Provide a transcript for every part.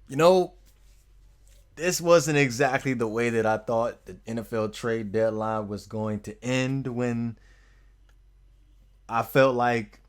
You know, this wasn't exactly the way that I thought the NFL trade deadline was going to end when I felt like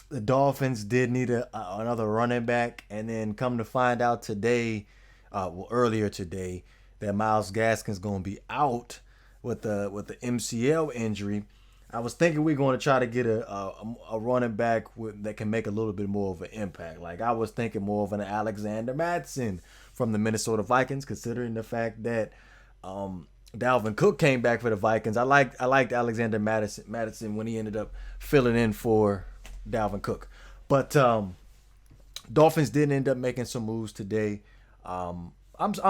the Dolphins did need another running back, and then come to find out today, earlier today, that Miles Gaskin's going to be out with the MCL injury. I was thinking we're going to try to get a running back that can make a little bit more of an impact. Like I was thinking more of an Alexander Madison from the Minnesota Vikings, considering the fact that Dalvin Cook came back for the Vikings. I liked Alexander Madison when he ended up filling in for Dalvin Cook. But Dolphins did end up making some moves today. I'm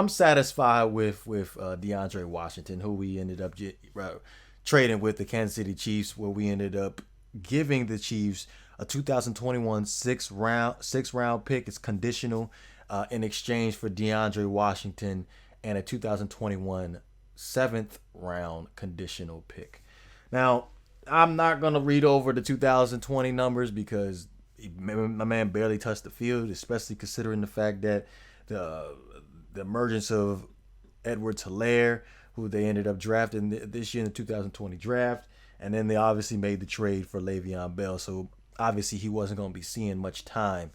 satisfied with DeAndre Washington, who we ended up trading with the Kansas City Chiefs, where we ended up giving the Chiefs a 2021 six round pick. It's conditional in exchange for DeAndre Washington and a 2021 seventh round conditional pick. Now, I'm not gonna read over the 2020 numbers because my man barely touched the field, especially considering the fact that the the emergence of Edwards Hilaire, who they ended up drafting this year in the 2020 draft, and then they obviously made the trade for Le'Veon Bell. So obviously he wasn't going to be seeing much time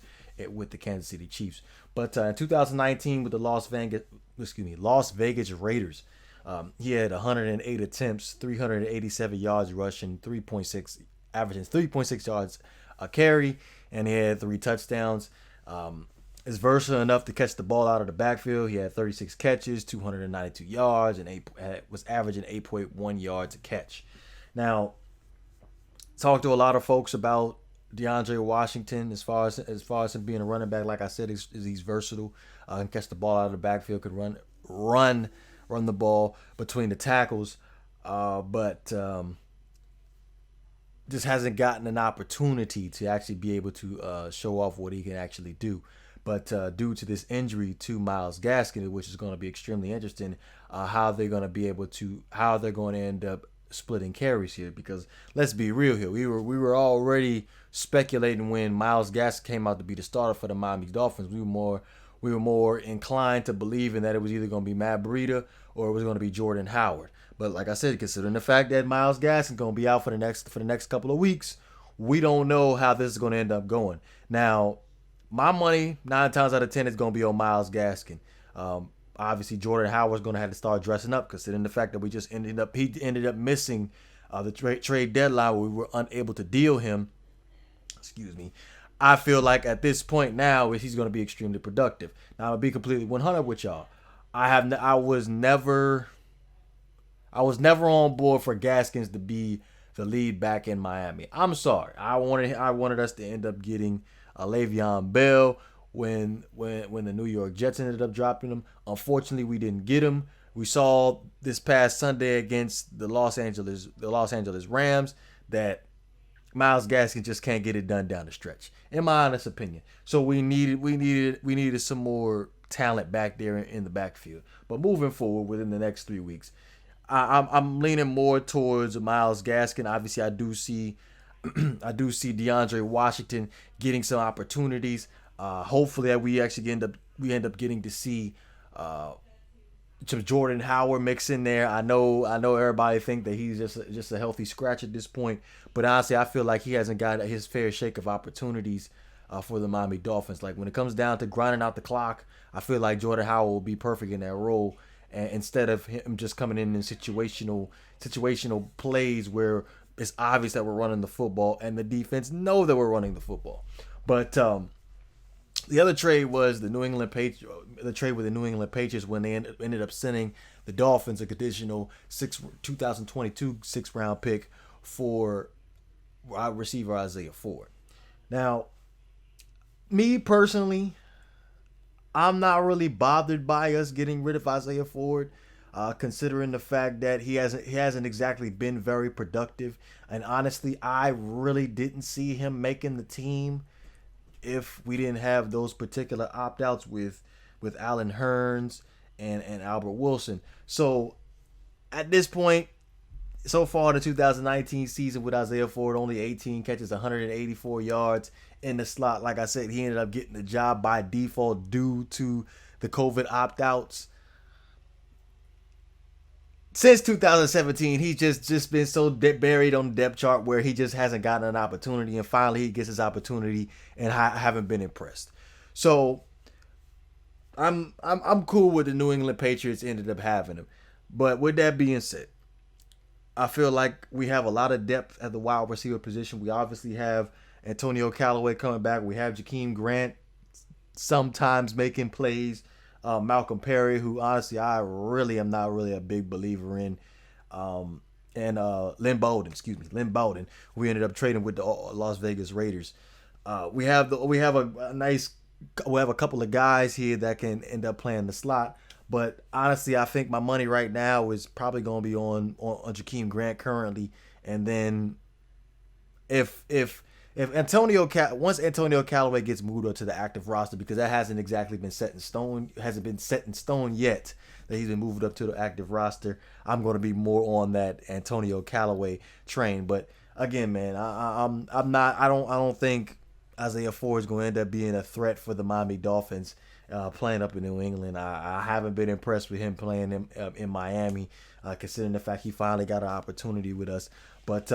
with the Kansas City Chiefs. But in 2019 with the Las Vegas Raiders, he had 108 attempts, 387 yards rushing, 3.6 averaging 3.6 yards a carry, and he had 3 touchdowns. Is versatile enough to catch the ball out of the backfield. He had 36 catches, 292 yards, and was averaging 8.1 yards a catch. Now, talked to a lot of folks about DeAndre Washington as far as him being a running back. Like I said, he's versatile. Can catch the ball out of the backfield. Could run, run the ball between the tackles. But just hasn't gotten an opportunity to actually be able to show off what he can actually do. But due to this injury to Miles Gaskin, which is going to be extremely interesting, how they're going to end up splitting carries here. Because let's be real here, we were already speculating when Miles Gaskin came out to be the starter for the Miami Dolphins. We were more inclined to believing that it was either going to be Matt Breida or it was going to be Jordan Howard. But like I said, considering the fact that Miles Gaskin is going to be out for the next couple of weeks, we don't know how this is going to end up going. Now, my money 9 times out of 10 is going to be on Miles Gaskin. Obviously, Jordan Howard's going to have to start dressing up, considering the fact that he ended up missing the trade deadline where we were unable to deal him. Excuse me. I feel like at this point now he's going to be extremely productive. Now, I'm gonna be completely 100 with y'all. I was never on board for Gaskins to be the lead back in Miami. I'm sorry. I wanted us to end up getting Le'Veon Bell when the New York Jets ended up dropping him. Unfortunately, we didn't get him. We saw this past Sunday against the Los Angeles Rams that Miles Gaskin just can't get it done down the stretch, in my honest opinion. So we needed some more talent back there in the backfield. But moving forward within the next 3 weeks, I'm leaning more towards Miles Gaskin. Obviously, I do see DeAndre Washington getting some opportunities. Hopefully, that we end up getting to see some Jordan Howard mix in there. I know everybody think that he's just a healthy scratch at this point, but honestly, I feel like he hasn't got his fair shake of opportunities for the Miami Dolphins. Like when it comes down to grinding out the clock, I feel like Jordan Howard will be perfect in that role, and instead of him just coming in situational plays where it's obvious that we're running the football and the defense know that we're running the football. But the other trade was the trade with the New England Patriots when they ended up sending the Dolphins a conditional 2022 six-round pick for wide receiver Isaiah Ford. Now, me personally, I'm not really bothered by us getting rid of Isaiah Ford, considering the fact that he hasn't exactly been very productive, and honestly, I really didn't see him making the team if we didn't have those particular opt outs with Allen Hurns and Albert Wilson. So at this point, so far the 2019 season with Isaiah Ford, only 18 catches, 184 yards in the slot. Like I said, he ended up getting the job by default due to the COVID opt outs. Since 2017, he's just been so buried on the depth chart where he just hasn't gotten an opportunity, and finally he gets his opportunity, and I haven't been impressed. So I'm cool with the New England Patriots ended up having him. But with that being said, I feel like we have a lot of depth at the wide receiver position. We obviously have Antonio Callaway coming back. We have Jakeem Grant sometimes making plays. Malcolm Perry, who honestly I really am not really a big believer in. And Lynn Bowden, excuse me, Lynn Bowden. We ended up trading with the Las Vegas Raiders. We have a nice we have a couple of guys here that can end up playing the slot. But honestly, I think my money right now is probably going to be on Jakeem Grant currently, and then if once Antonio Callaway gets moved up to the active roster, because that hasn't exactly been set in stone, hasn't been set in stone yet that he's been moved up to the active roster, I'm going to be more on that Antonio Callaway train. But again, man, I'm not I don't think Isaiah Ford is going to end up being a threat for the Miami Dolphins. Playing up in New England, I haven't been impressed with him playing in Miami, considering the fact he finally got an opportunity with us. But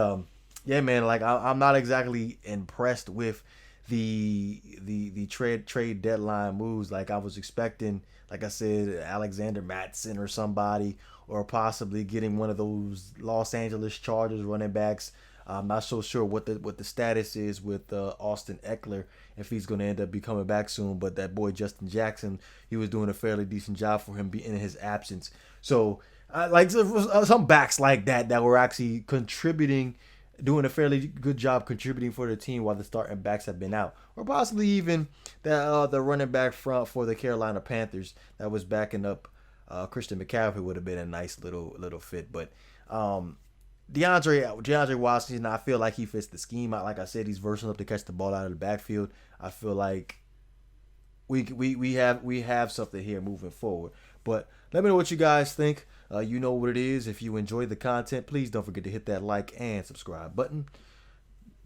yeah, man, like I'm not exactly impressed with the trade deadline moves. Like I was expecting, like I said, Alexander Mattison or somebody, or possibly getting one of those Los Angeles Chargers running backs. I'm not so sure what the status is with Austin Eckler, if he's going to end up be coming back soon. But that boy Justin Jackson, he was doing a fairly decent job for him in his absence. So like some backs like that were actually contributing, doing a fairly good job contributing for the team while the starting backs have been out, or possibly even the running back front for the Carolina Panthers that was backing up Christian McCaffrey would have been a nice little fit. But DeAndre Washington, I feel like he fits the scheme. Like I said, he's versatile enough to catch the ball out of the backfield. I feel like we have something here moving forward. But let me know what you guys think. You know what it is. If you enjoy the content, please don't forget to hit that like and subscribe button.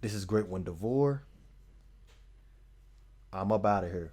This is GreatOne DeVore. I'm up out of here.